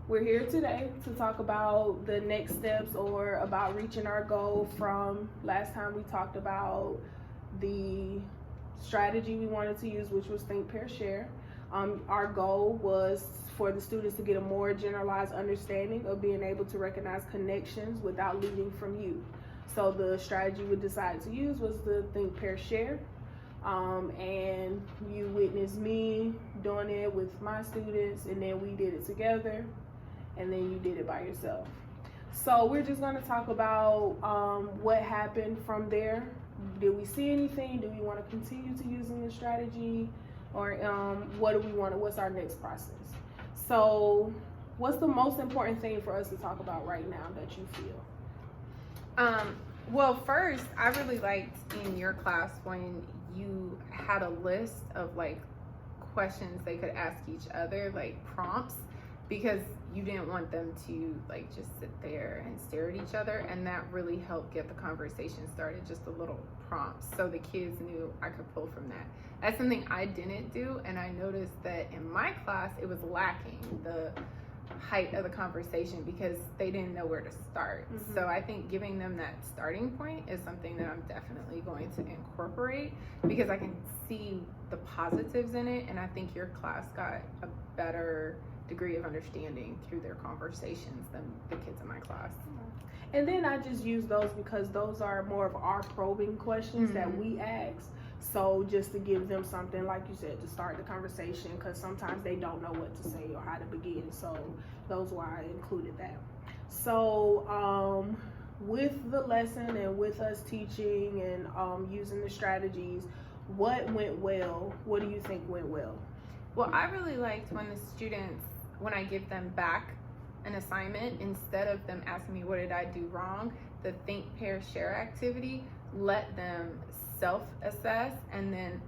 We're here today to talk about the next steps or about reaching our goal from last time we talked about the strategy we wanted to use, which was Think, Pair, Share. Our goal was for the students to get a more generalized understanding of being able to recognize connections without leading from you. So the strategy we decided to use was the Think, Pair, Share. And you witnessed me doing it with my students, and then we did it together, and then you did it by yourself. So we're just going to talk about what happened from there. Did we see anything? Do we want to continue to using the strategy, or what do we want? What's our next process? So what's the most important thing for us to talk about right now that you feel? Well, first, I really liked in your class when you had a list of like questions they could ask each other, like prompts, because you didn't want them to like just sit there and stare at each other, and that really helped get the conversation started. Just a little prompts so the kids knew I could pull from that. That's something I didn't do, and I noticed that in my class it was lacking the height of the conversation because they didn't know where to start. So I think giving them that starting point is something that I'm definitely going to incorporate because I can see the positives in it, and I think your class got a better degree of understanding through their conversations than the kids in my class. And then I just use those because those are more of our probing questions that we ask. So just to give them something, like you said, to start the conversation, because sometimes they don't know what to say or how to begin. So those why I included that. So with the lesson and with us teaching and using the strategies, what went well? What do you think went well? Well, I really liked when the students, when I give them back an assignment, instead of them asking me what did I do wrong, the Think, Pair, Share activity let them self-assess and then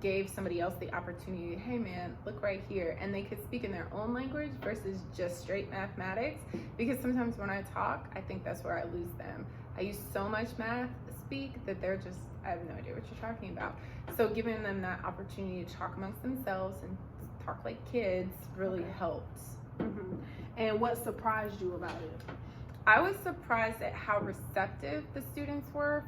gave somebody else the opportunity, hey man, look right here, and they could speak in their own language versus just straight mathematics, because sometimes when I talk, I think that's where I lose them. I use so much math speak that they're just, I have no idea what you're talking about. So giving them that opportunity to talk amongst themselves and talk like kids really helped. And what surprised you about it? I was surprised at how receptive the students were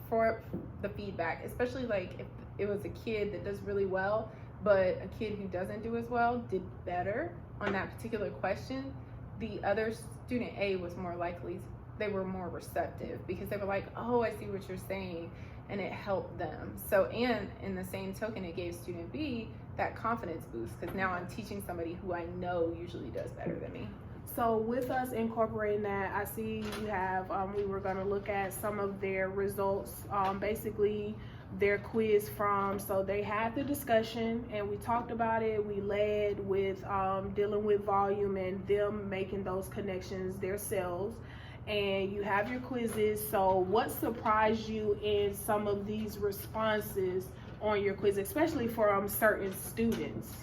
for the feedback, especially like if it was a kid that does really well, but a kid who doesn't do as well did better on that particular question. The other student A was more likely, they were more receptive because they were like, oh, I see what you're saying, and it helped them. So, and in the same token, it gave student B that confidence boost because now I'm teaching somebody who I know usually does better than me. So with us incorporating that, I see you have, we were going to look at some of their results, basically their quiz from, so they had the discussion and we talked about it. We led with dealing with volume and them making those connections themselves. And you have your quizzes. So what surprised you in some of these responses on your quiz, especially from certain students?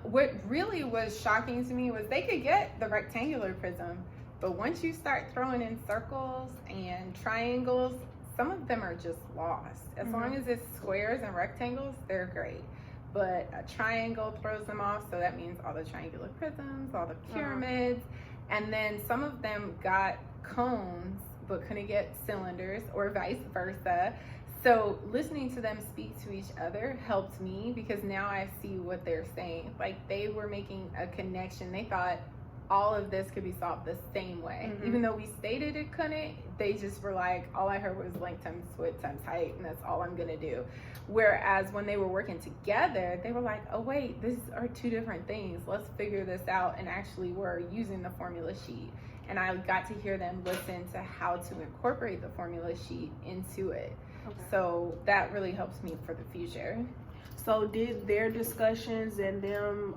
What really was shocking to me was they could get the rectangular prism, but once you start throwing in circles and triangles, some of them are just lost. As long as it's squares and rectangles, they're great. But a triangle throws them off, so that means all the triangular prisms, all the pyramids, and then some of them got cones but couldn't get cylinders, or vice versa. So listening to them speak to each other helped me because now I see what they're saying. Like they were making a connection. They thought all of this could be solved the same way. Even though we stated it couldn't, they just were like, all I heard was length times width times height, and that's all I'm gonna do. Whereas when they were working together, they were like, oh wait, these are two different things. Let's figure this out, and actually were using the formula sheet. And I got to hear them listen to how to incorporate the formula sheet into it. So that really helps me for the future. So did their discussions and them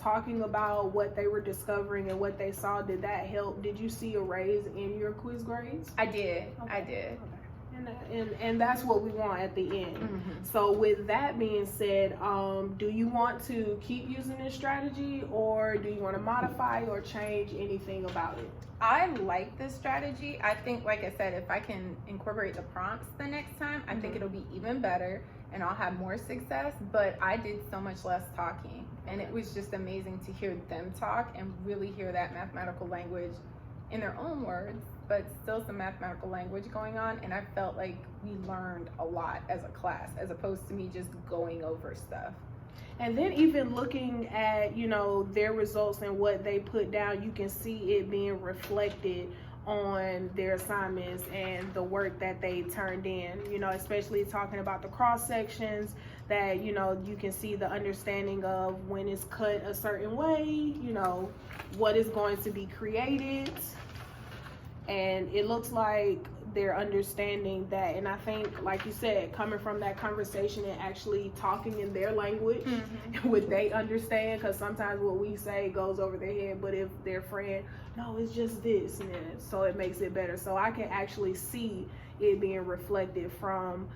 talking about what they were discovering and what they saw, did that help? Did you see a raise in your quiz grades? I did. I did. And that's what we want at the end. So with that being said, do you want to keep using this strategy, or do you want to modify or change anything about it? I like this strategy. I think, like I said, if I can incorporate the prompts the next time, I think it'll be even better. and I'll have more success, but I did so much less talking. And it was just amazing to hear them talk and really hear that mathematical language in their own words, but still some mathematical language going on. And I felt like we learned a lot as a class, as opposed to me just going over stuff. And then even looking at, you know, their results and what they put down, you can see it being reflected on their assignments and the work that they turned in, you know, especially talking about the cross sections, that, you know, you can see the understanding of when it's cut a certain way, you know, what is going to be created. And it looks like they're understanding that. And I think, like you said, coming from that conversation and actually talking in their language, what they understand, because sometimes what we say goes over their head, but if their friend, no, it's just this, and then, so it makes it better. So I can actually see it being reflected from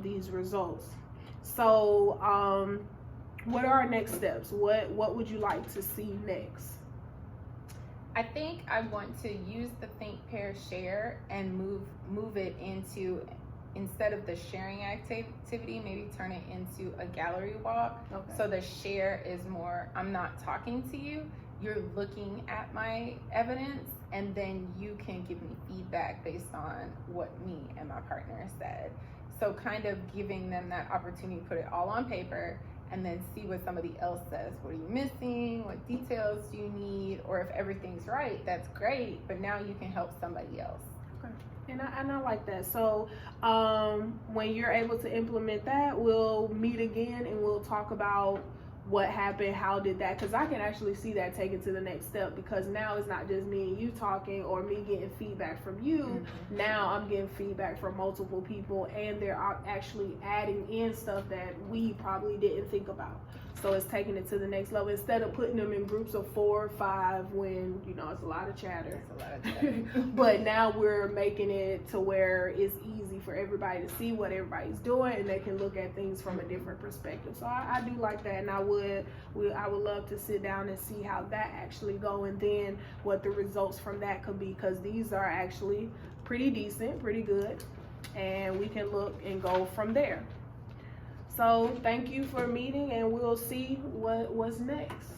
these results. So what are our next steps? What would you like to see next? I think I want to use the Think, Pair, Share and move it into, instead of the sharing activity, maybe turn it into a gallery walk. Okay. So the share is more, I'm not talking to you, you're looking at my evidence, and then you can give me feedback based on what me and my partner said. So kind of giving them that opportunity to put it all on paper and then see what somebody else says. What are you missing? What details do you need? Or if everything's right, that's great, but now you can help somebody else. Okay. And I like that. So when you're able to implement that, we'll meet again and we'll talk about what happened, how did that, because I can actually see that taken to the next step, because now it's not just me and you talking or me getting feedback from you. Now I'm getting feedback from multiple people, and they're actually adding in stuff that we probably didn't think about. So it's taking it to the next level, instead of putting them in groups of 4 or 5 when, you know, it's a lot of chatter. It's a lot of chatter. But now we're making it to where it's easy for everybody to see what everybody's doing, and they can look at things from a different perspective. So I do like that, and I would love to sit down and see how that actually go, and then what the results from that could be, because these are actually pretty decent, pretty good, and we can look and go from there. So thank you for meeting, and we'll see what's next.